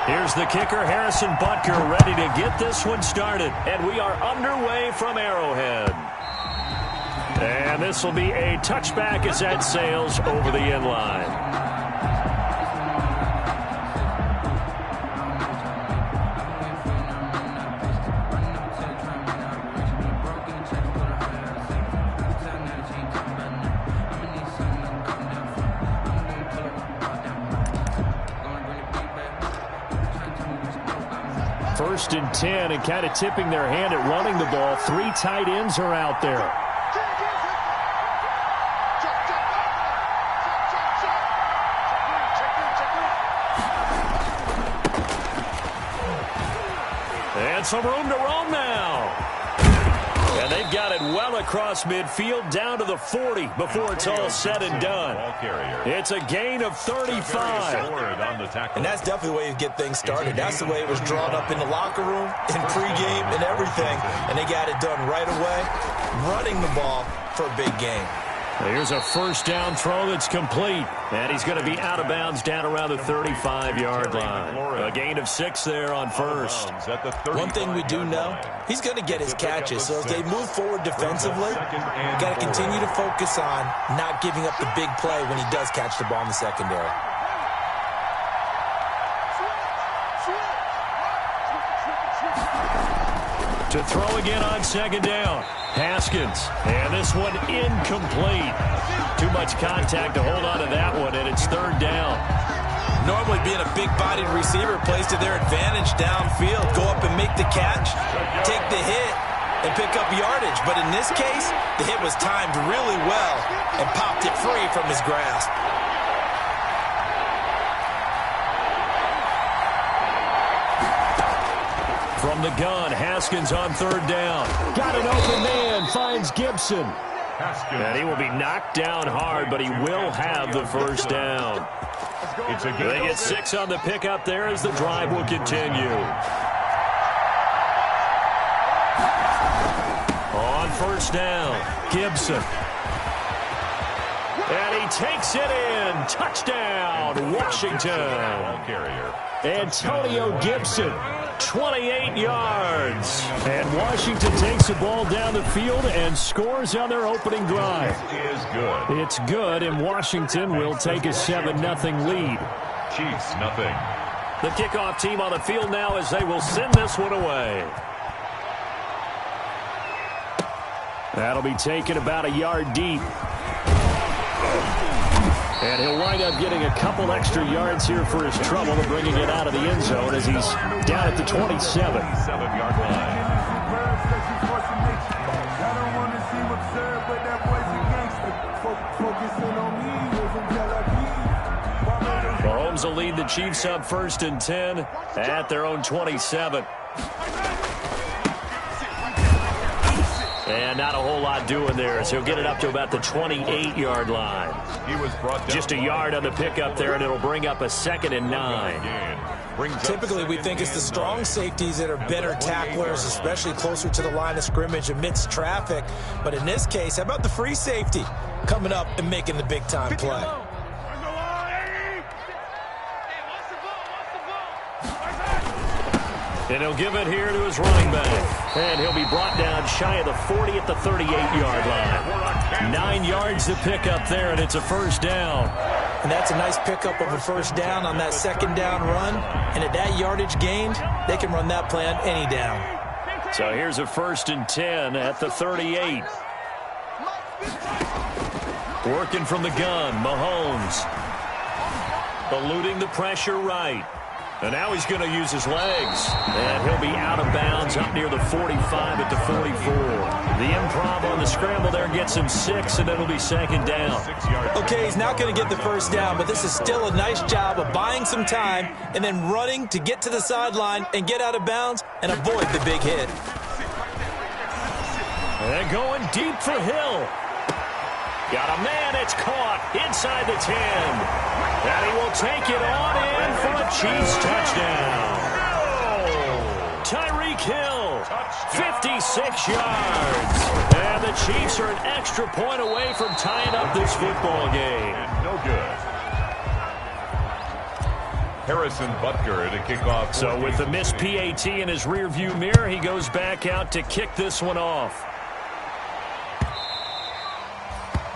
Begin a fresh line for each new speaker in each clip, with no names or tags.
Here's the kicker, Harrison Butker, ready to get this one started. And we are underway from Arrowhead. And this will be a touchback as that sails over the end line. First and 10, and kind of tipping their hand at running the ball. 3 tight ends are out there. And some room to roam now. And they've got it well across midfield down to the 40 before it's all said and done. It's a gain of 35.
And that's definitely the way you get things started. That's the way it was drawn up in the locker room, in pregame, and everything. And they got it done right away, running the ball for a big game.
Here's a first down throw that's complete. And he's going to be out of bounds down around the 35-yard line. A gain of 6 there on first.
One thing we do know, he's going to get his catches. So as they move forward defensively, you got to continue to focus on not giving up the big play when he does catch the ball in the secondary.
To throw again on second down. Haskins. And this one incomplete. Too much contact to hold on to that one, and it's third down.
Normally being a big-bodied receiver plays to their advantage downfield. Go up and make the catch, take the hit, and pick up yardage. But in this case, the hit was timed really well and popped it free from his grasp.
From the gun, Haskins on third down. Got an open man, finds Gibson. And he will be knocked down hard, but he will have the first down. They get 6 on the pickup there as the drive will continue. On first down, Gibson. And he takes it in. Touchdown, Washington. Antonio Gibson. 28 yards. And Washington takes the ball down the field and scores on their opening drive. It's good, and Washington will take a 7-0 lead.
Chiefs, nothing.
The kickoff team on the field now as they will send this one away. That'll be taken about a yard deep. And he'll wind up getting a couple extra yards here for his trouble and bringing it out of the end zone as he's down at the 27.
7-yard line.
Mahomes will lead the Chiefs up first and 10 at their own 27. And not a whole lot doing there as he'll get it up to about the 28-yard line. Just a yard on the pickup there, and it'll bring up a 2nd and 9.
Typically, we think it's the strong safeties that are better tacklers, especially closer to the line of scrimmage amidst traffic. But in this case, how about the free safety coming up and making the big-time play?
And he'll give it here to his running back. And he'll be brought down shy of the 40 at the 38-yard line. 9 yards to pick up there, and it's a first down.
And that's a nice pickup of a first down on that second down run. And at that yardage gained, they can run that play on any down.
So here's a first and 10 at the 38. Working from the gun, Mahomes. Eluding the pressure right. And now he's going to use his legs. And he'll be out of bounds up near the 45 at the 44. The improv on the scramble there gets him 6, and it'll be second down.
Okay, he's not going to get the first down, but this is still a nice job of buying some time and then running to get to the sideline and get out of bounds and avoid the big hit.
And going deep for Hill. Got a man, it's caught inside the 10. And he will take it on in for a Chiefs touchdown. Tyreek Hill, 56 yards. And the Chiefs are an extra point away from tying up this football game.
No good. Harrison Butker to kick off.
So with the missed PAT in his rearview mirror, he goes back out to kick this one off.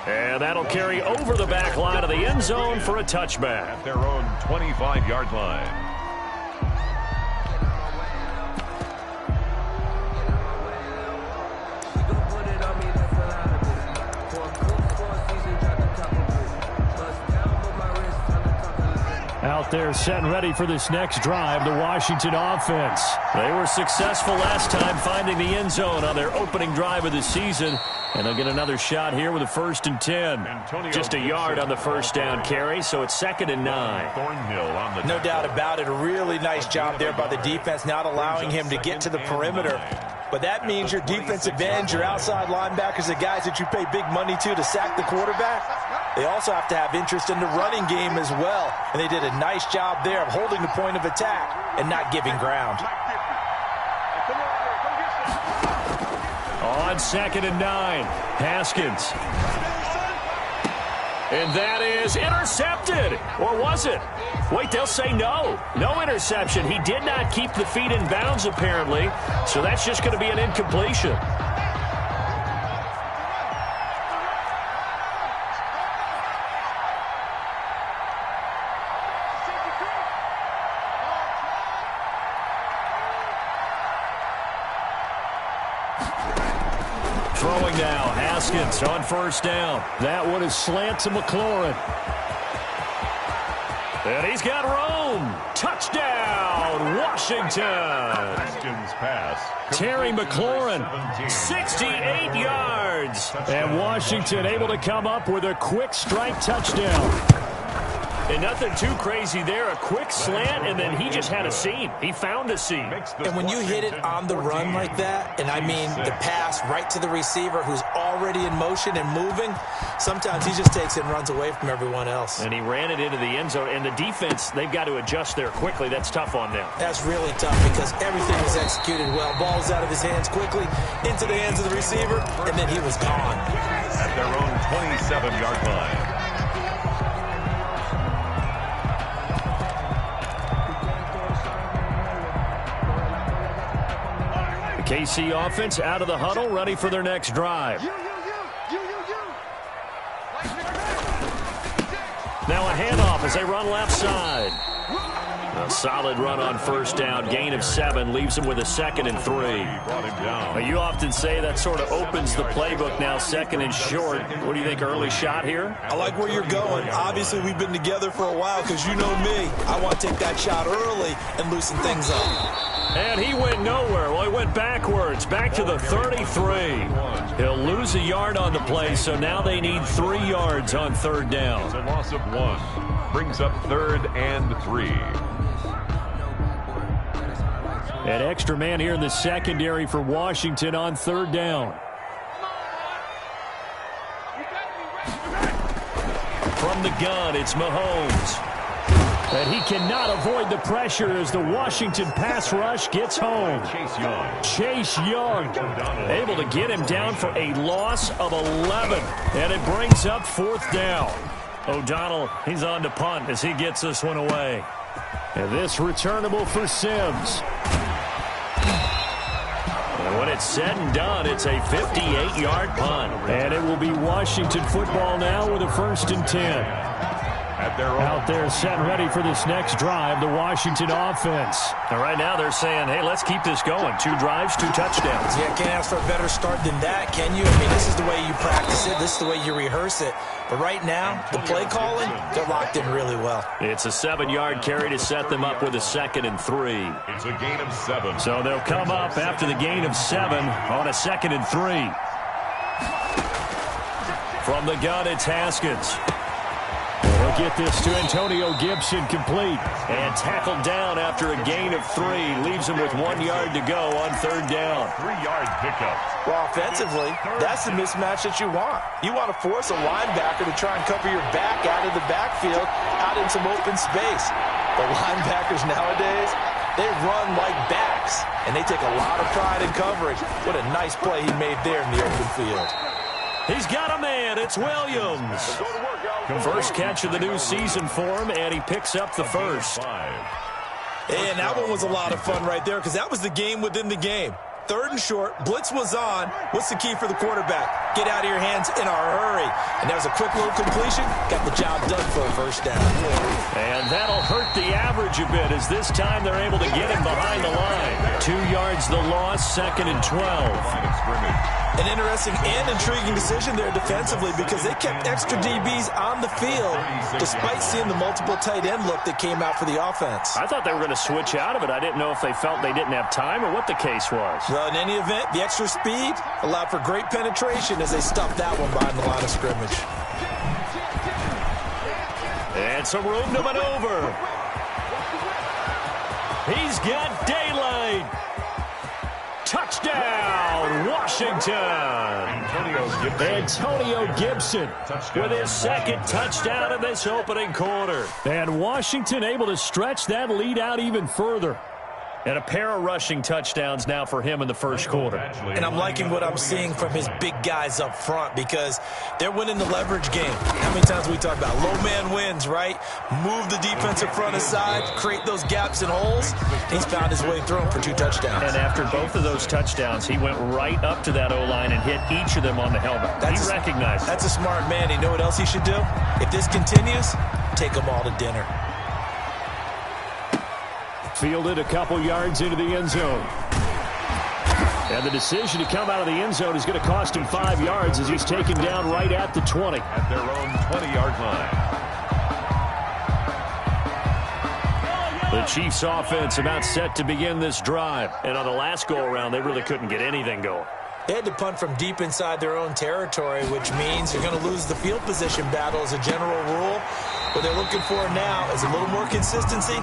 And that'll carry over the back line of the end zone for a touchback.
At their own 25-yard line.
Out there set and ready for this next drive, the Washington offense. They were successful last time finding the end zone on their opening drive of the season. And they'll get another shot here with a 1st and 10. Just a yard on the first down carry, so it's 2nd and 9.
Thornhill on the
no doubt about it. A really nice job there by the defense, not allowing him to get to the perimeter. But that means your defensive ends, your outside linebackers, the guys that you pay big money to sack the quarterback, they also have to have interest in the running game as well. And they did a nice job there of holding the point of attack and not giving ground.
On 2nd and 9, Haskins. And that is intercepted. Or was it? Wait, they'll say no. No interception. He did not keep the feet in bounds, apparently. So that's just going to be an incompletion. Throwing now, Haskins on 1st down. That one is slant to McLaurin. And he's got room. Touchdown, Washington.
Haskins pass.
Terry McLaurin, 68 yards. And Washington able to come up with a quick strike touchdown. And nothing too crazy there. A quick slant, and then he just had a seam. He found a seam.
And when you hit it on the run like that, and I mean the pass right to the receiver who's already in motion and moving, sometimes he just takes it and runs away from everyone else.
And he ran it into the end zone. And the defense, they've got to adjust there quickly. That's tough on them.
That's really tough because everything was executed well. Ball's out of his hands quickly, into the hands of the receiver, and then he was gone.
At their own 27-yard line.
KC offense out of the huddle, ready for their next drive. Now a handoff as they run left side. A solid run on 1st down. Gain of 7 leaves him with a 2nd and 3.
Brought him down.
You often say that sort of opens the playbook now, 2nd and short. What do you think, early shot here?
I like where you're going. Obviously, we've been together for a while because you know me. I want to take that shot early and loosen things up.
And he went nowhere. Well, he went backwards, back to the 33. He'll lose a yard on the play, so now they need 3 yards on 3rd down.
It's a loss of 1. Brings up 3rd and 3.
An extra man here in the secondary for Washington on 3rd down. From the gun, it's Mahomes. And he cannot avoid the pressure as the Washington pass rush gets home. Chase Young able to get him down for a loss of 11. And it brings up 4th down. O'Donnell, he's on to punt as he gets this one away. And this returnable for Sims. And when it's said and done, it's a 58-yard punt. And it will be Washington football now with a 1st and 10. Out there set and ready for this next drive, the Washington offense. And right now they're saying, hey, let's keep this going. 2 drives, 2 touchdowns.
Yeah, can't ask for a better start than that, can you? I mean, this is the way you practice it. This is the way you rehearse it. But right now, the play calling, they're locked in really well.
It's a 7-yard carry to set them up with a 2nd and 3.
It's a gain of 7.
So they'll come up after the gain of 7 on a 2nd and 3. From the gun, it's Haskins. They'll get this to Antonio Gibson complete. And tackled down after a gain of 3. Leaves him with 1 yard to go on 3rd down.
3-yard pickup.
Well, offensively, that's the mismatch that you want. You want to force a linebacker to try and cover your back out of the backfield, out in some open space. The linebackers nowadays, they run like backs, and they take a lot of pride in coverage. What a nice play he made there in the open field.
He's got a man. It's Williams. First catch of the new season for him, and he picks up the first.
And that one was a lot of fun right there because that was the game within the game. 3rd and short, blitz was on. What's the key for the quarterback? Get out of your hands in a hurry. And that was a quick little completion. Got the job done for a first down.
And that'll hurt the average a bit as this time they're able to get him behind the line. 2 yards the loss, 2nd and 12.
An interesting and intriguing decision there defensively because they kept extra DBs on the field despite seeing the multiple tight end look that came out for the offense.
I thought they were going to switch out of it. I didn't know if they felt they didn't have time or what the case was.
Well, in any event, the extra speed allowed for great penetration as they stuffed that one behind the line of scrimmage.
And some room to maneuver. He's got daylight. Touchdown, Washington. Antonio Gibson with his 2nd touchdown in this opening quarter. And Washington able to stretch that lead out even further. And a pair of rushing touchdowns now for him in the first quarter.
And I'm liking what I'm seeing from his big guys up front because they're winning the leverage game. How many times we talk about low man wins, right? Move the defensive front aside, create those gaps and holes. He's found his way through them for 2 touchdowns.
And after both of those touchdowns, he went right up to that O-line and hit each of them on the helmet. He recognized it.
That's a smart man. You know what else he should do? If this continues, take them all to dinner.
Fielded a couple yards into the end zone. And the decision to come out of the end zone is going to cost him 5 yards as he's taken down right at the 20.
At their own 20-yard line.
The Chiefs offense about set to begin this drive. And on the last go-around, they really couldn't get anything going.
They had to punt from deep inside their own territory, which means you're going to lose the field position battle as a general rule. What they're looking for now is a little more consistency,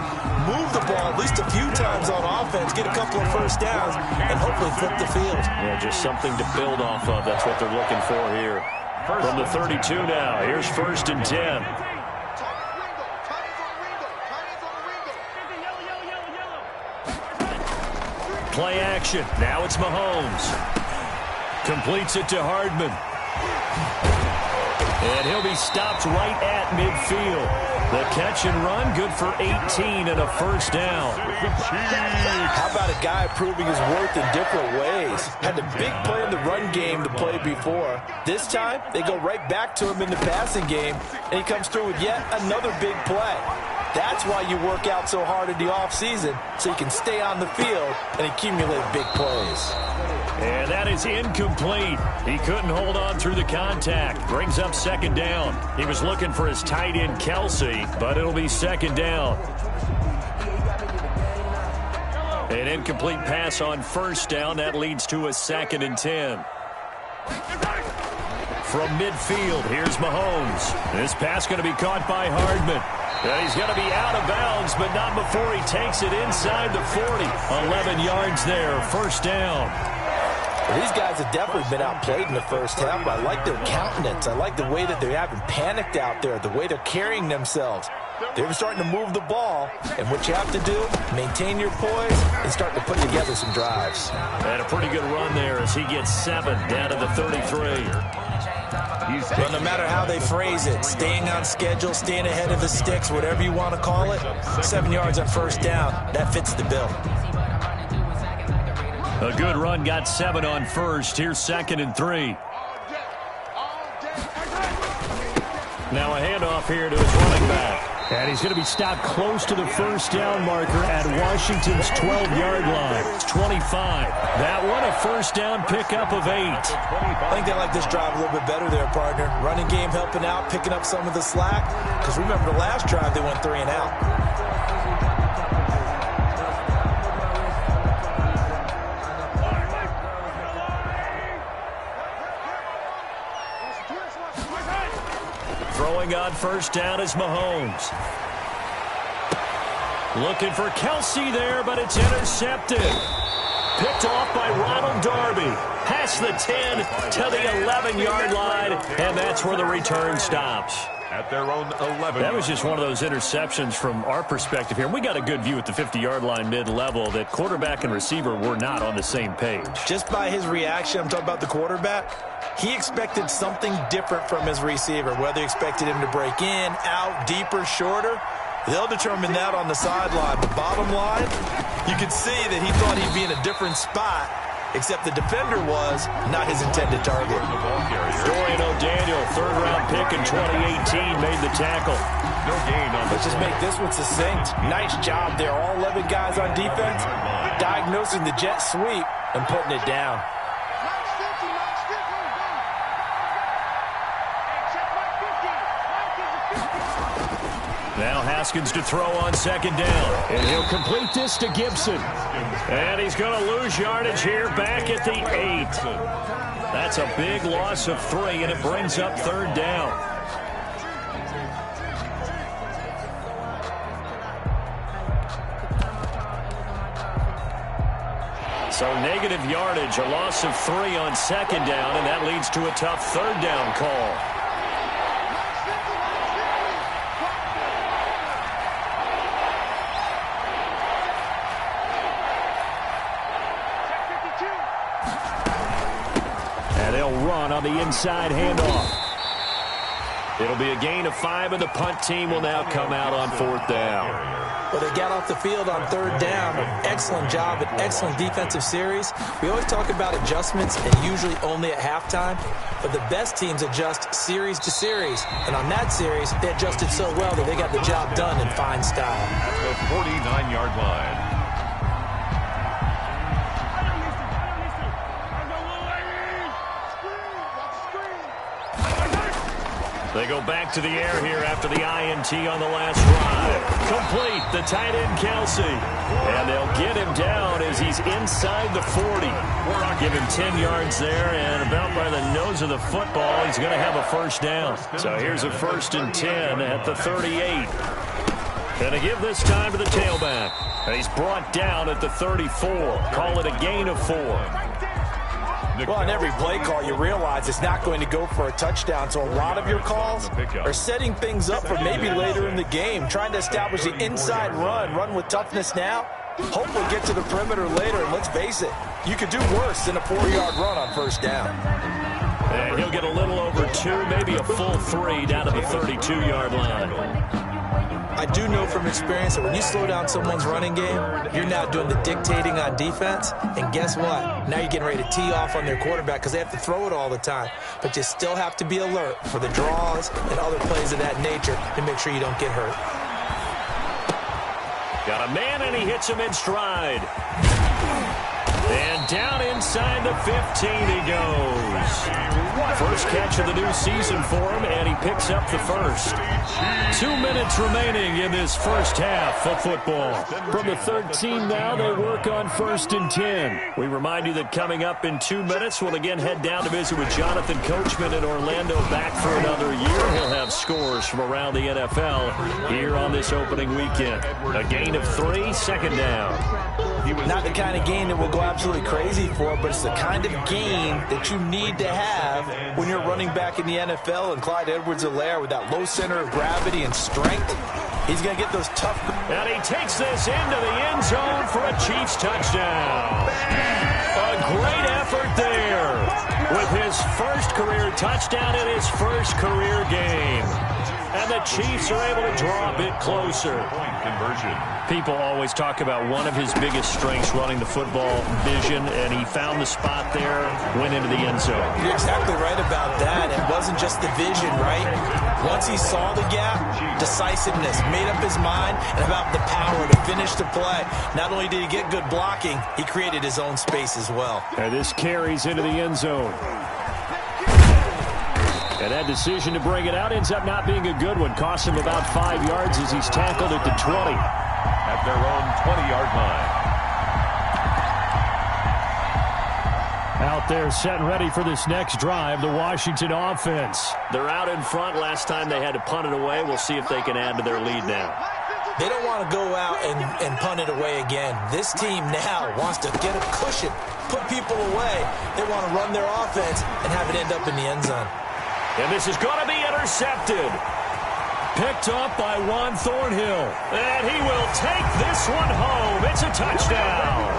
move the ball at least a few times on offense, get a couple of first downs, and hopefully flip the field.
Yeah, just something to build off of. That's what they're looking for here. From the 32 now, here's 1st and 10. Play action. Now it's Mahomes. Completes it to Hardman. And he'll be stopped right at midfield. The catch and run, good for 18 and a first down.
How about a guy proving his worth in different ways? Had the big play in the run game to play before. This time, they go right back to him in the passing game, and he comes through with yet another big play. That's why you work out so hard in the offseason, so you can stay on the field and accumulate big plays.
And that is incomplete. He couldn't hold on through the contact. Brings up 2nd down. He was looking for his tight end, Kelsey, but it'll be 2nd down. An incomplete pass on 1st down. That leads to a 2nd and 10. From midfield, here's Mahomes. This pass going to be caught by Hardman. And he's going to be out of bounds, but not before he takes it inside the 40. 11 yards there, 1st down.
Well, these guys have definitely been outplayed in the first half. I like their countenance. I like the way that they haven't panicked out there, the way they're carrying themselves. They're starting to move the ball, and what you have to do, maintain your poise and start to put together some drives.
And a pretty good run there as he gets 7 down to the 33.
Well, no matter how they phrase it, staying on schedule, staying ahead of the sticks, whatever you want to call it, 7 yards on 1st down, that fits the bill.
A good run, got 7 on 1st. Here's 2nd and 3. Now a handoff here to his running back. And he's going to be stopped close to the 1st down marker at Washington's 12-yard line. It's 25. That one a 1st down pickup of 8.
I think they like this drive a little bit better there, partner. Running game helping out, picking up some of the slack. Because remember the last drive, they went 3 and out.
Throwing on 1st down is Mahomes. Looking for Kelsey there, but it's intercepted. Picked off by Ronald Darby. Past the 10 to the 11-yard line, and that's where the return stops.
at their own 11.
That was just one of those interceptions from our perspective here. We got a good view at the 50-yard line mid-level that quarterback and receiver were not on the same page.
Just by his reaction, I'm talking about the quarterback, he expected something different from his receiver, whether he expected him to break in, out, deeper, shorter. They'll determine that on the sideline. But bottom line, you could see that he thought he'd be in a different spot, except the defender was not his intended target.
Dorian O'Daniel, third-round pick in 2018, made the tackle.
No gain on
Let's just make this one succinct. Nice job there. All 11 guys on defense diagnosing the jet sweep and putting it down.
Now Haskins to throw on second down. And he'll complete this to Gibson. And he's going to lose yardage here back at the 8. That's a big loss of 3, and it brings up third down. So negative yardage, a loss of 3 on second down, and that leads to a tough third down call. Run on the inside handoff. It'll be a gain of 5, and the punt team will now come out on fourth down.
Well, they got off the field on third down. Excellent job, an excellent defensive series. We always talk about adjustments, and usually only at halftime. But the best teams adjust series to series. And on that series, they adjusted so well that they got the job done in fine style.
At the 49-yard line.
They go back to the air here after the INT on the last drive. Complete, the tight end Kelsey. And they'll get him down as he's inside the 40. Give him 10 yards there, and about by the nose of the football, he's going to have a first down. So here's a 1st and 10 at the 38. And to give this time to the tailback. And he's brought down at the 34. Call it a gain of 4.
Well, on every play call, you realize it's not going to go for a touchdown, so a lot of your calls are setting things up for maybe later in the game, trying to establish the inside run with toughness now, hopefully get to the perimeter later, and let's face it, you could do worse than a 4-yard run on first down.
And he'll get a little over 2, maybe a full 3 down to the 32-yard line.
I do know from experience that when you slow down someone's running game, you're now doing the dictating on defense. And guess what? Now you're getting ready to tee off on their quarterback because they have to throw it all the time. But you still have to be alert for the draws and other plays of that nature to make sure you don't get hurt.
Got a man, and he hits him in stride. And down inside the 15 he goes. First catch of the new season for him, and he picks up the first. 2 minutes remaining in this first half of football. From the 13 now, they work on 1st and 10. We remind you that coming up in 2 minutes, we'll again head down to visit with Jonathan Coachman in Orlando, back for another year. He'll have scores from around the NFL here on this opening weekend. A gain of 3, second down.
Not the kind of gain that will go absolutely crazy for, but it's the kind of gain that you need to have when you're running back in the NFL. And Clyde Edwards-Helaire, with that low center of gravity and strength, he's going to get those tough.
And he takes this into the end zone for a Chiefs touchdown. A great effort there with his first career touchdown in his first career game. And the Chiefs are able to draw a bit closer.
Point conversion.
People always talk about one of his biggest strengths, running the football, vision, and he found the spot there, went into the end zone.
You're exactly right about that. It wasn't just the vision, right? Once he saw the gap, decisiveness, made up his mind, and about the power to finish the play. Not only did he get good blocking, he created his own space as well.
And this carries into the end zone. And that decision to bring it out ends up not being a good one. Costs him about 5 yards as he's tackled at the 20.
At their own 20-yard line.
Out there set and ready for this next drive, the Washington offense. They're out in front. Last time they had to punt it away. We'll see if they can add to their lead now.
They don't want to go out and punt it away again. This team now wants to get a cushion, put people away. They want to run their offense and have it end up in the end zone.
And this is going to be intercepted. Picked up by Juan Thornhill. And he will take this one home. It's a touchdown.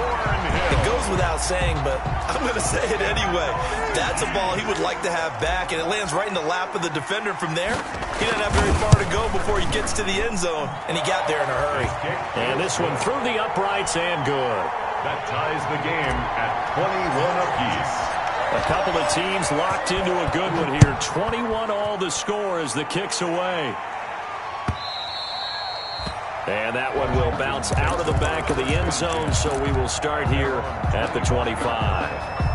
It goes without saying, but I'm going to say it anyway. That's a ball he would like to have back, and it lands right in the lap of the defender. From there, he doesn't have very far to go before he gets to the end zone, and he got there in a hurry.
And this one through the uprights and good.
That ties the game at 21 apiece.
A couple of teams locked into a good one here. 21 all the score as the kick's away. And that one will bounce out of the back of the end zone, so we will start here at the 25.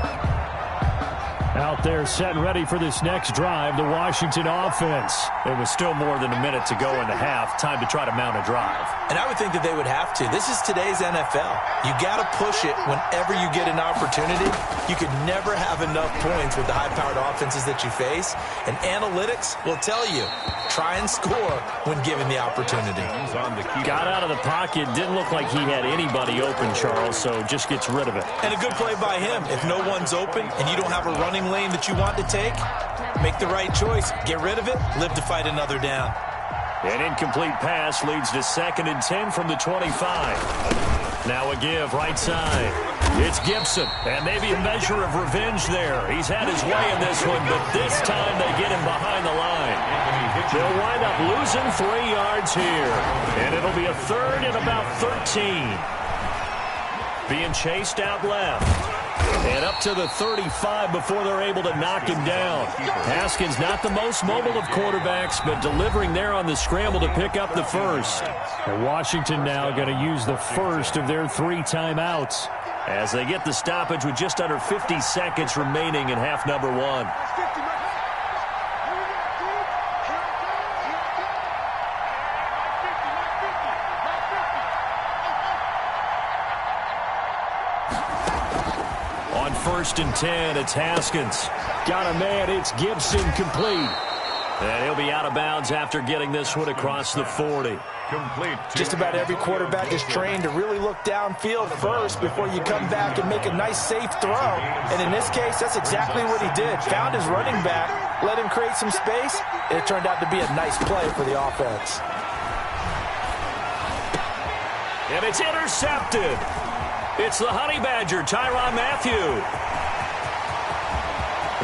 Out there set and ready for this next drive, the Washington offense. It was still more than a minute to go in the half. Time to try to mount a drive.
And I would think that they would have to. This is today's NFL. You got to push it whenever you get an opportunity. You could never have enough points with the high-powered offenses that you face. And analytics will tell you, try and score when given the opportunity.
Got out of the pocket. Didn't look like he had anybody open, Charles, so just gets rid of it.
And a good play by him. If no one's open and you don't have a running lane that you want to take, make the right choice. Get rid of it. Live to fight another down.
An incomplete pass leads to 2nd and 10 from the 25. Now a give right side. It's Gibson, and maybe a measure of revenge there. He's had his way in this one, but this time they get him behind the line. They'll wind up losing 3 yards here, and it'll be a 3rd and about 13. Being chased out left. And up to the 35 before they're able to knock him down. Haskins not the most mobile of quarterbacks, but delivering there on the scramble to pick up the first. And Washington now going to use the first of their 3 timeouts as they get the stoppage with just under 50 seconds remaining in half number 1. On 1st and 10, it's Haskins. Got a man, it's Gibson, complete. And he'll be out of bounds after getting this one across the 40.
Complete.
Just about every quarterback is trained to really look downfield first before you come back and make a nice, safe throw. And in this case, that's exactly what he did. Found his running back, let him create some space, and it turned out to be a nice play for the offense.
And it's intercepted. It's the Honey Badger, Tyrann Mathieu.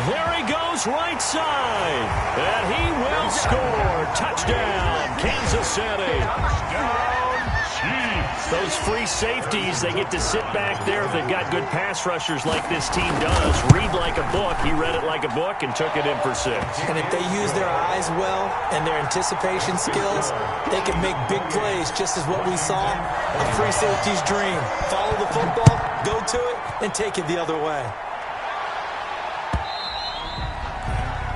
There he goes right side. And he will score. Touchdown, Kansas City.
Touchdown, Chiefs.
Those free safeties, they get to sit back there if they've got good pass rushers like this team does. Read like a book. He read it like a book and took it in for 6.
And if they use their eyes well and their anticipation skills, they can make big plays, just as what we saw. A free safety's dream. Follow the football, go to it, and take it the other way.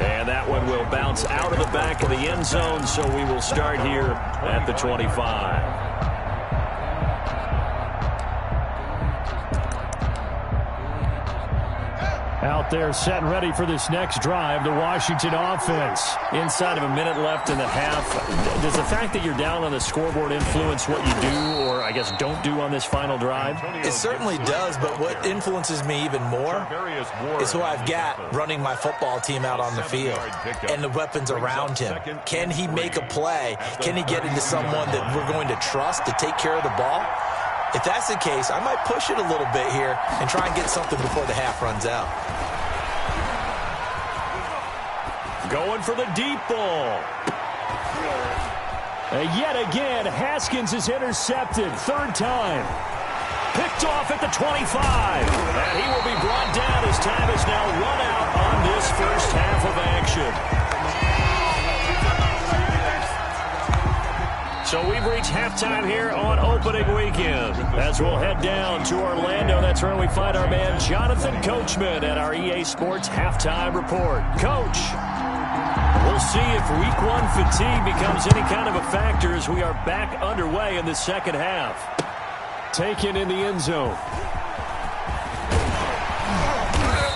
And that one will bounce out of the back of the end zone, so we will start here at the 25. Out there set and ready for this next drive, the Washington offense. Inside of a minute left in the half. Does the fact that you're down on the scoreboard influence what you do, or I guess don't do on this final drive?
It certainly does, but what influences me even more is who I've got running my football team out on the field and the weapons around him. Can he make a play? Can he get into someone that we're going to trust to take care of the ball? If that's the case, I might push it a little bit here and try and get something before the half runs out.
Going for the deep ball. Yet again, Haskins is intercepted. 3rd time. Picked off at the 25. And he will be brought down as time is now run out on this first half of action. So we've reached halftime here on opening weekend. As we'll head down to Orlando, that's where we find our man Jonathan Coachman at our EA Sports Halftime Report. Coach, we'll see if Week 1 fatigue becomes any kind of a factor as we are back underway in the second half. Taken in the end zone.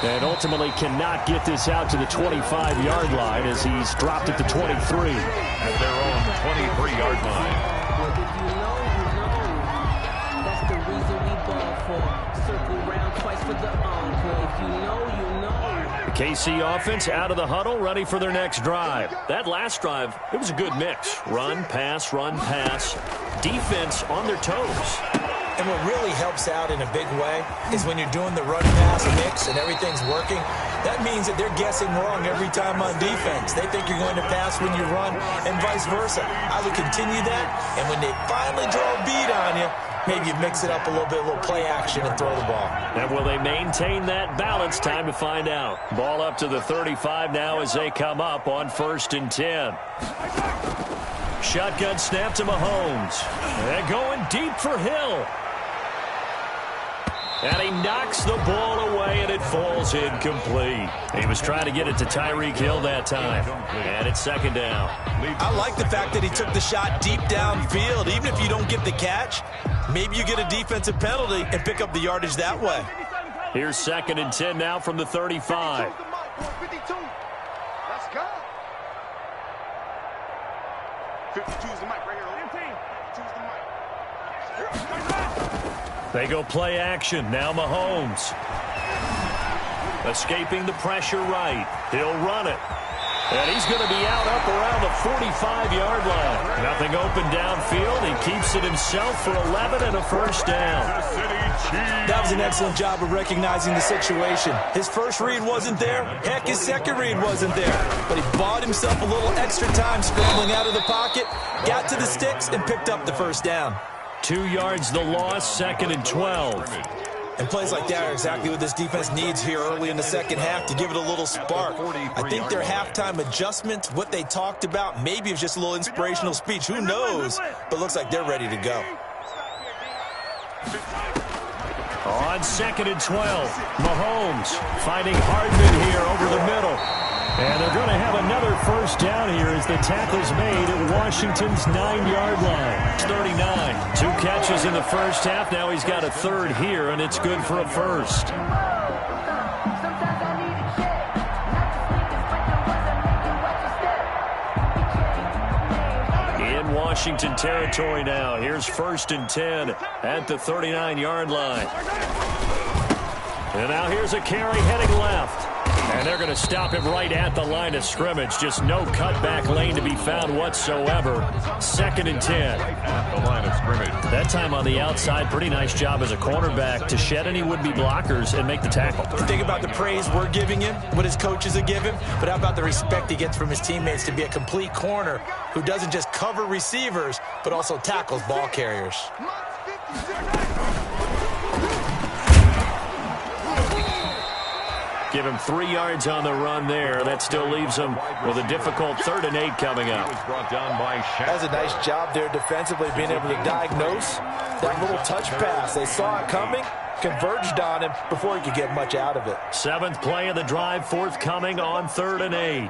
And ultimately cannot get this out to the 25-yard line as he's dropped at the 23.
At their own 23-yard line.
If you know, that's the reason we ball for. Circle round twice for the encore. If you know,
KC offense out of the huddle, ready for their next drive. That last drive, it was a good mix. Run, pass, defense on their toes.
And what really helps out in a big way is when you're doing the run-pass mix and everything's working, that means that they're guessing wrong every time on defense. They think you're going to pass when you run and vice versa. I would continue that, and when they finally draw a beat on you, maybe you mix it up a little play action and throw the ball.
And will they maintain that balance? Time to find out. Ball up to the 35 now as they come up on 1st and 10. Shotgun snap to Mahomes. They're going deep for Hill. And he knocks the ball away, and it falls incomplete. He was trying to get it to Tyreek Hill that time. And it's 2nd down.
I like the fact that he took the shot deep downfield. Even if you don't get the catch, maybe you get a defensive penalty and pick up the yardage that way.
Here's 2nd and 10 now from the 35.
Let's go. 52's the mic right here. 52's the mic.
They go play action. Now Mahomes. Escaping the pressure right. He'll run it. And he's going to be out up around the 45-yard line. Nothing open downfield. He keeps it himself for 11 and a 1st down.
That was an excellent job of recognizing the situation. His first read wasn't there. Heck, his second read wasn't there. But he bought himself a little extra time scrambling out of the pocket, got to the sticks, and picked up the 1st down.
2 yards the loss, 2nd and 12.
And plays like that are exactly what this defense needs here early in the second half to give it a little spark. I think their halftime adjustment, what they talked about, maybe it was just a little inspirational speech. Who knows? But looks like they're ready to go.
On 2nd and 12, Mahomes finding Hardman here over the middle. And they're going to have another 1st down here as the tackle's made at Washington's 9-yard line. It's 39. 2 catches in the first half. Now he's got a 3rd here, and it's good for a 1st. In Washington territory now. Here's 1st and 10 at the 39-yard line. And now here's a carry heading left. And they're going to stop him right at the line of scrimmage. Just no cutback lane to be found whatsoever. 2nd and 10.
At the line of scrimmage.
That time on the outside, pretty nice job as a cornerback to shed any would-be blockers and make the tackle.
Think about the praise we're giving him, what his coaches are giving, but how about the respect he gets from his teammates to be a complete corner who doesn't just cover receivers, but also tackles ball carriers.
Give him 3 yards on the run there. That still leaves him with a difficult 3rd and 8 coming up.
That's a nice job there defensively, being able to diagnose that little touch pass. They saw it coming, converged on him before he could get much out of it.
7th play of the drive, forthcoming on 3rd and 8.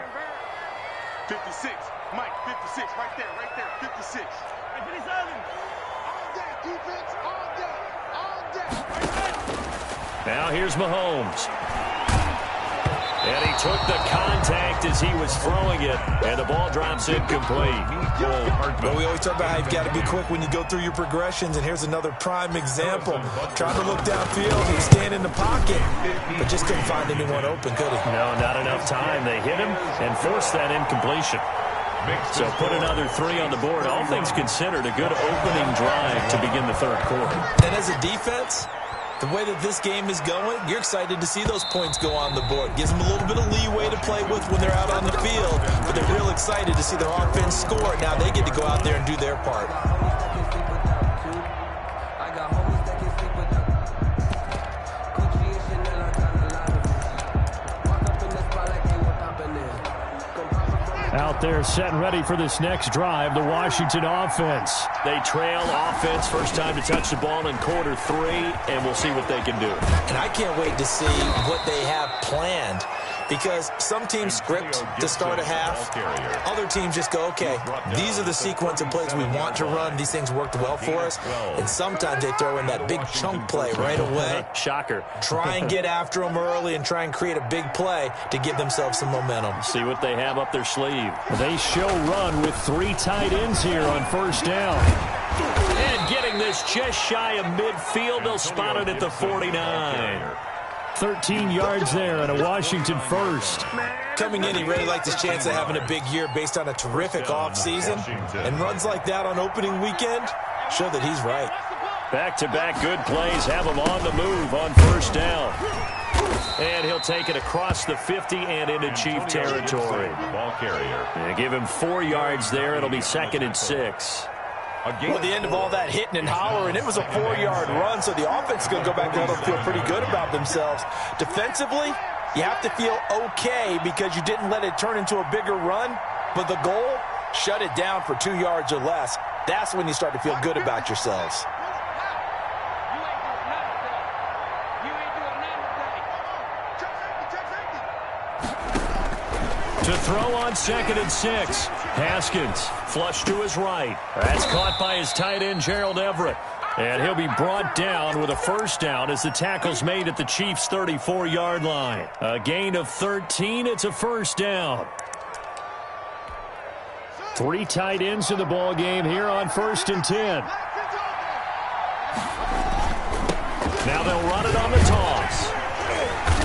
56, Mike, 56, right there, 56.
Now here's Mahomes. And he took the contact as he was throwing it, and the ball drops incomplete.
Well, we always talk about how you've got to be quick when you go through your progressions, and here's another prime example. Trying to look downfield, he was standing in the pocket, but just couldn't find anyone open, could he?
No, not enough time. They hit him and forced that incompletion. So put another 3 on the board. All things considered, a good opening drive to begin the 3rd quarter.
And as a defense, the way that this game is going, you're excited to see those points go on the board. Gives them a little bit of leeway to play with when they're out on the field, but they're real excited to see their offense score. Now they get to go out there and do their part.
Out there set and ready for this next drive, the Washington offense. They trail offense, first time to touch the ball in quarter 3, and we'll see what they can do.
And I can't wait to see what they have planned, because some teams script to start a half. Other teams just go, okay, these are the sequence of plays we want to run. These things worked well for us. And sometimes they throw in that big chunk play right away.
Shocker.
Try and get after them early and try and create a big play to give themselves some momentum.
See what they have up their sleeve. They show run with 3 tight ends here on 1st down. And getting this just shy of midfield, they'll spot it at the 49. 13 yards there and a Washington first.
Coming in, he really liked his chance of having a big year based on a terrific offseason. And runs like that on opening weekend show that he's right.
Back-to-back good plays have him on the move on first down. And he'll take it across the 50 and into Chief territory.
Ball carrier.
And give him 4 yards there. It'll be 2nd and 6.
Well, at the end of all that hitting and hollering, it was a 4-yard run, so the offense is going to go back there and feel pretty good about themselves. Defensively, you have to feel okay because you didn't let it turn into a bigger run, but the goal, shut it down for 2 yards or less. That's when you start to feel good about yourselves.
To throw on 2nd and 6. Haskins, flush to his right. That's caught by his tight end, Gerald Everett. And he'll be brought down with a first down as the tackle's made at the Chiefs' 34-yard line. A gain of 13. It's a first down. 3 tight ends in the ball game here on 1st and 10. Now they'll run it on the toss.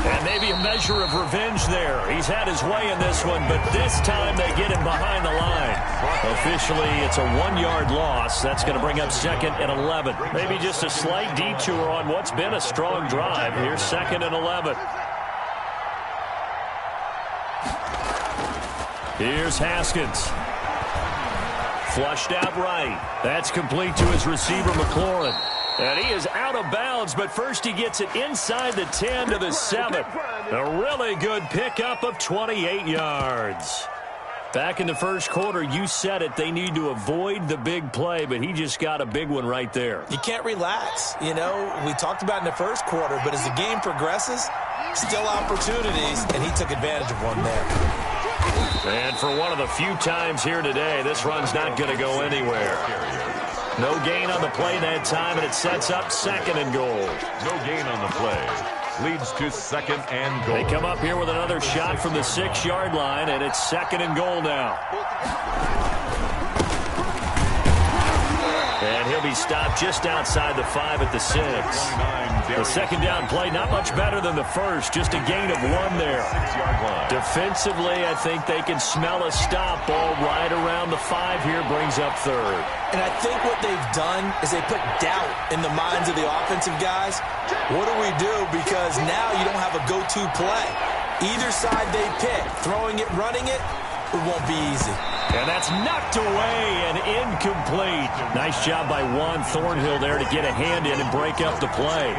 And maybe a measure of revenge there. He's had his way in this one, but this time they get him behind the line. Officially, it's a 1-yard loss. That's going to bring up 2nd and 11. Maybe just a slight detour on what's been a strong drive. Here's 2nd and 11. Here's Haskins. Flushed out right. That's complete to his receiver, McLaurin. And he is out of bounds, but first he gets it inside the 10 to the 7. A really good pickup of 28 yards. Back in the first quarter, you said it, they need to avoid the big play, but he just got a big one right there.
You can't relax. You know, we talked about in the first quarter, but as the game progresses, still opportunities, and he took advantage of one there.
And for one of the few times here today, this run's not going to go anywhere. No gain on the play that time, and it sets up 2nd and goal.
No gain on the play. Leads to 2nd and goal.
They come up here with another shot from the 6-yard line, and it's 2nd and goal now. And he'll be stopped just outside the 5 at the 6. The second down play, not much better than the first, just a gain of 1 there. Defensively, I think they can smell a stop. Ball right around the 5 here, brings up 3rd.
And I think what they've done is they put doubt in the minds of the offensive guys. What do we do? Because now you don't have a go-to play. Either side they pick, throwing it, running it, it won't be easy.
And that's knocked away and incomplete. Nice job by Juan Thornhill there to get a hand in and break up the play.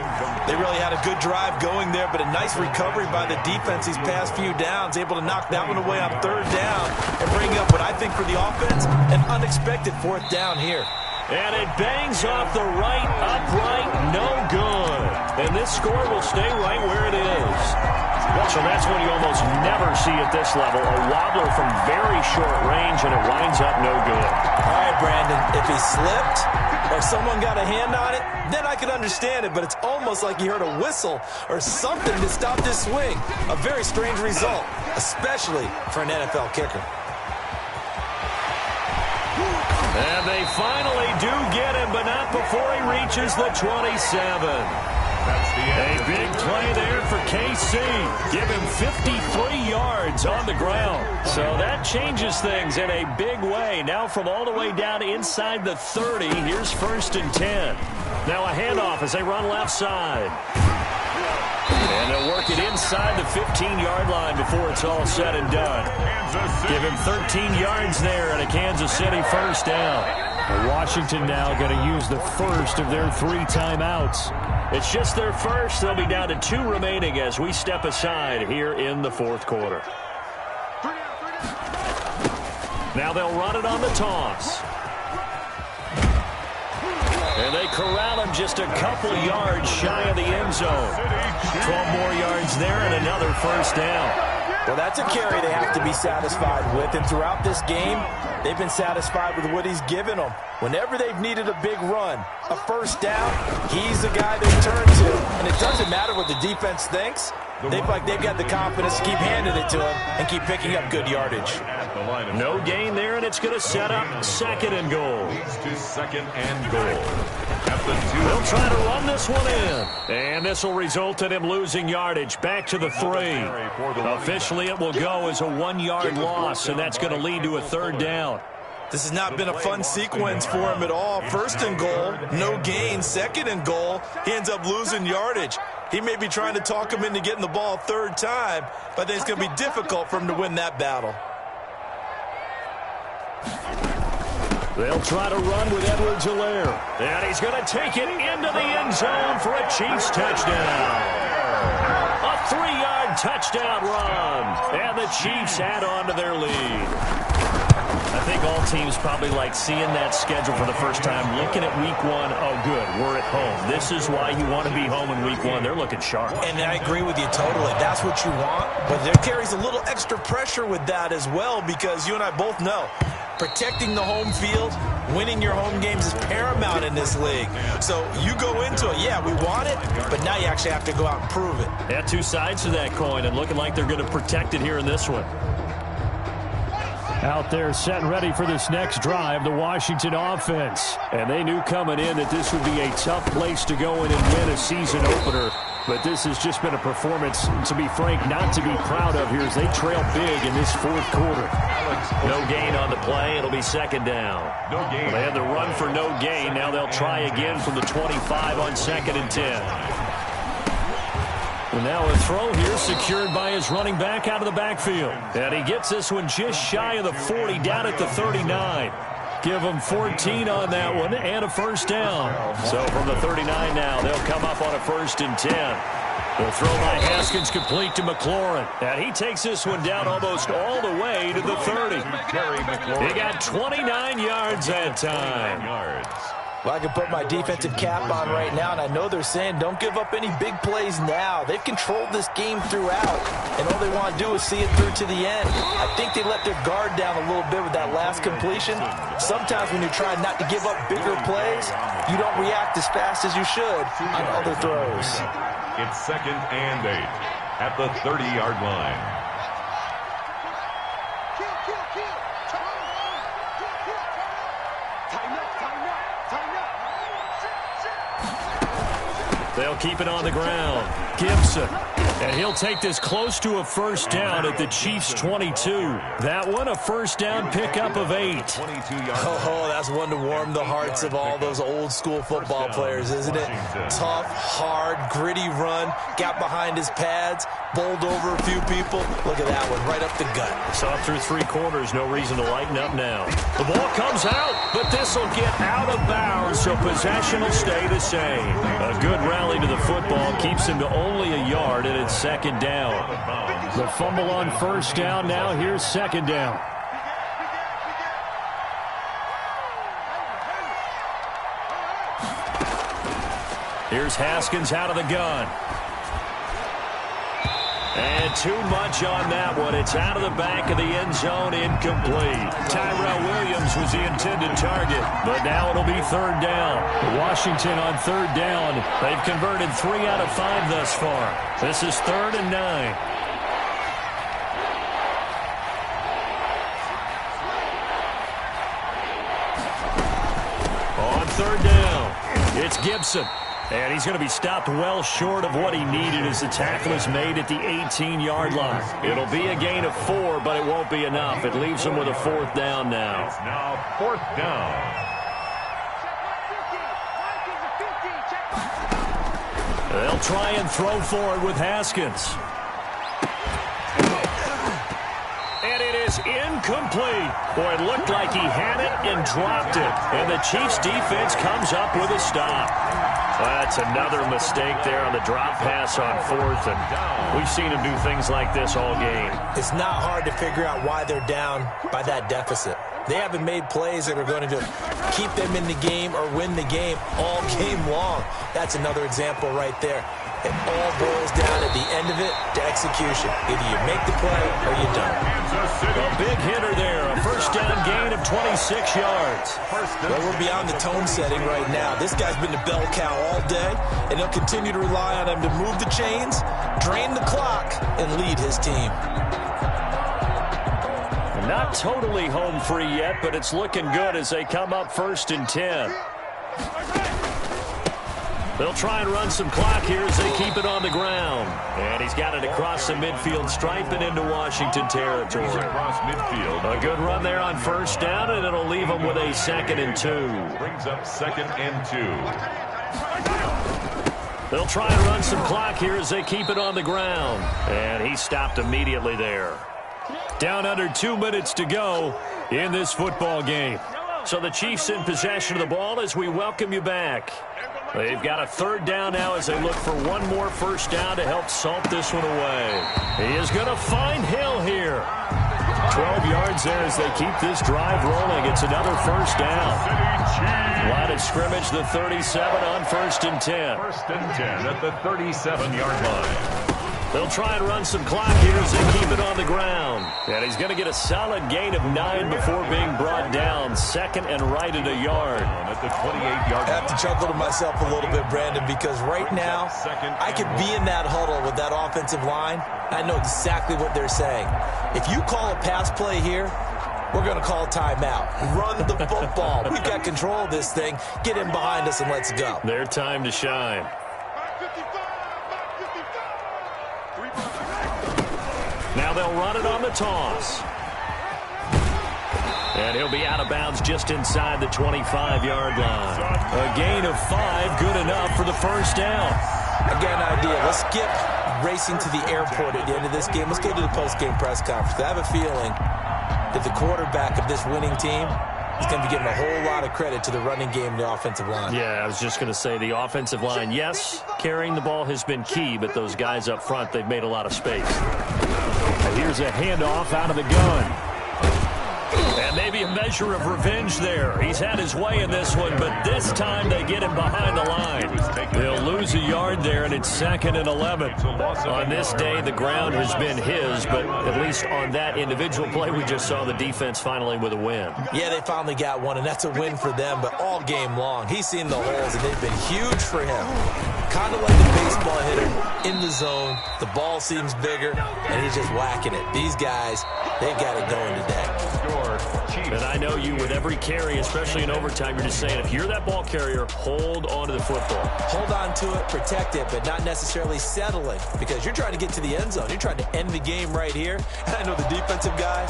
They really had a good drive going there, but a nice recovery by the defense these past few downs, able to knock that one away on 3rd down and bring up what I think for the offense, an unexpected 4th down here.
And it bangs off the right upright, no good. And this score will stay right where it is. So that's what you almost never see at this level. A wobbler from very short range, and it winds up no good.
All right, Brandon, if he slipped or someone got a hand on it, then I could understand it, but it's almost like he heard a whistle or something to stop this swing. A very strange result, especially for an NFL kicker.
And they finally do get him, but not before he reaches the 27. A big play there for KC. Give him 53 yards on the ground. So that changes things in a big way. Now from all the way down inside the 30, here's 1st and 10. Now a handoff as they run left side. And they'll work it inside the 15-yard line before it's all said and done. Give him 13 yards there and a Kansas City first down. Washington now going to use the first of their 3 timeouts. It's just their first. They'll be down to 2 remaining as we step aside here in the 4th quarter. Now they'll run it on the toss. And they corral him just a couple yards shy of the end zone. 12 more yards there and another first down.
Well, that's a carry they have to be satisfied with. And throughout this game, they've been satisfied with what he's given them. Whenever they've needed a big run, a first down, he's the guy they turn to. And it doesn't matter what the defense thinks. They feel like they've got the confidence to keep handing it to him and keep picking up good yardage.
No gain there, and it's going to set up 2nd and goal.
Leads to 2nd and goal. At the 2.
They'll try to run this this one in. And this will result in him losing yardage back to the 3. Officially, it will go as a 1-yard loss, and that's going to lead to a 3rd down.
This has not been a fun sequence for him at all. 1st and goal, no gain. 2nd and goal, he ends up losing yardage. He may be trying to talk him into getting the ball 3rd time, but I think it's going to be difficult for him to win that battle.
They'll try to run with Edwards-Helaire. And he's going to take it into the end zone for a Chiefs touchdown. A 3-yard touchdown run. And the Chiefs add on to their lead. I think all teams probably like seeing that schedule for the first time, looking at week 1. Oh, good, we're at home. This is why you want to be home in week 1. They're looking sharp.
And I agree with you totally. That's what you want. But there carries a little extra pressure with that as well, because you and I both know protecting the home field, winning your home games is paramount in this league. So you go into it, yeah, we want it, but now you actually have to go out and prove it.
Yeah, 2 sides to that coin, and looking like they're going to protect it here in this one. Out there set and ready for this next drive, the Washington offense. And they knew coming in that this would be a tough place to go in and win a season opener. But this has just been a performance, to be frank, not to be proud of here as they trail big in this 4th quarter. No gain on the play. It'll be 2nd down.
No gain.
They had the run for no gain. Now they'll try again from the 25 on 2nd and 10. And now a throw here secured by his running back out of the backfield. And he gets this one just shy of the 40, down at the 39. Give him 14 on that one and a 1st down. So from the 39 now, they'll come up on a 1st and 10. The throw by Haskins complete to McLaurin. And he takes this one down almost all the way to the 30. He got 29 yards that time.
Well, I can put my defensive cap on right now, and I know they're saying don't give up any big plays now. They've controlled this game throughout, and all they want to do is see it through to the end. I think they let their guard down a little bit with that last completion. Sometimes when you're trying not to give up bigger plays, you don't react as fast as you should on other throws.
It's 2nd and 8 at the 30-yard line.
They'll keep it on the ground. Gibson. And he'll take this close to a 1st down at the Chiefs' 22. That one, a 1st down pickup of 8.
Oh, that's one to warm the hearts of all those old-school football players, isn't it? Tough, hard, gritty run. Got behind his pads. Bowled over a few people. Look at that one, right up the gut.
Saw through 3 quarters. No reason to lighten up now. The ball comes out, but this will get out of bounds, so possession will stay the same. A good rally to the football keeps him to only a yard, and it's 2nd down. The fumble on 1st down. Now here's 2nd down. Here's Haskins out of the gun. And too much on that one. It's out of the back of the end zone, incomplete. Tyrell Williams was the intended target, but now it'll be 3rd down. Washington on 3rd down. They've converted 3 out of 5 thus far. This is 3rd and 9. On 3rd down, it's Gibson. And he's going to be stopped well short of what he needed as the tackle is made at the 18-yard line. It'll be a gain of 4, but it won't be enough. It leaves him with a 4th down now.
It's now 4th down.
They'll try and throw for it with Haskins. And it is incomplete. Boy, it looked like he had it and dropped it. And the Chiefs defense comes up with a stop. That's another mistake there on the drop pass on 4th, and we've seen him do things like this all game.
It's not hard to figure out why they're down by that deficit. They haven't made plays that are going to keep them in the game or win the game all game long. That's another example right there. It all boils down at the end of it to execution. Either you make the play or you don't.
A big hitter there. A 1st down gain of 26 yards.
Well, we're beyond the tone setting right now. This guy's been the bell cow all day, and he'll continue to rely on him to move the chains, drain the clock, and lead his team.
Not totally home free yet, but it's looking good as they come up 1st and 10. They'll try and run some clock here as they keep it on the ground. And he's got it across the midfield stripe and into Washington territory.
Across midfield.
A good run there on first down, and it'll leave them with a 2nd and 2.
Brings up 2nd and 2.
They'll try and run some clock here as they keep it on the ground. And he stopped immediately there. Down under 2 minutes to go in this football game. So the Chiefs in possession of the ball as we welcome you back. They've got a 3rd down now as they look for one more first down to help salt this one away. He is going to find Hill here. 12 yards there as they keep this drive rolling. It's another first down. Line of scrimmage, the 37 on 1st and 10.
1st and 10 at the 37-yard line.
They'll try and run some clock here as they keep it on the ground. And he's going to get a solid gain of 9 before being brought down. 2nd and right at a yard.
At the 28-yard
I have to chuckle to myself a little bit, Brandon, because right now I could be in that huddle with that offensive line. I know exactly what they're saying. If you call a pass play here, we're going to call timeout. Run the football. We've got control of this thing. Get in behind us and let's go.
Their time to shine. Now they'll run it on the toss. And he'll be out of bounds just inside the 25-yard line. A gain of 5, good enough for the first down.
I got an idea. Let's skip racing to the airport at the end of this game. Let's go to the post-game press conference. I have a feeling that the quarterback of this winning team is going to be giving a whole lot of credit to the running game and the offensive line.
Yeah, I was just going to say the offensive line, yes, carrying the ball has been key, but those guys up front, they've made a lot of space. And here's a handoff out of the gun. And maybe a measure of revenge there. He's had his way in this one, but this time they get him behind the line. They'll lose a yard there, and it's 2nd and 11. On this day, the ground has been his, but at least on that individual play, we just saw the defense finally with a win.
Yeah, they finally got one, and that's a win for them, but all game long, he's seen the holes, and they've been huge for him. Kind of like a baseball hitter in the zone. The ball seems bigger, and he's just whacking it. These guys, they've got it going today.
And I know you, with every carry, especially in overtime, you're just saying, if you're that ball carrier, hold on to the football.
Hold on to it, protect it, but not necessarily settling, because you're trying to get to the end zone. You're trying to end the game right here. And I know the defensive guy,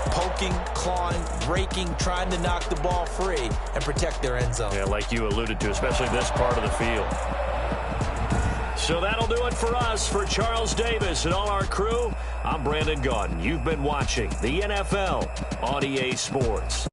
poking, clawing, breaking, trying to knock the ball free and protect their end zone.
Yeah, like you alluded to, especially this part of the field. So that'll do it for us. For Charles Davis and all our crew, I'm Brandon Gaudin. You've been watching the NFL on EA Sports.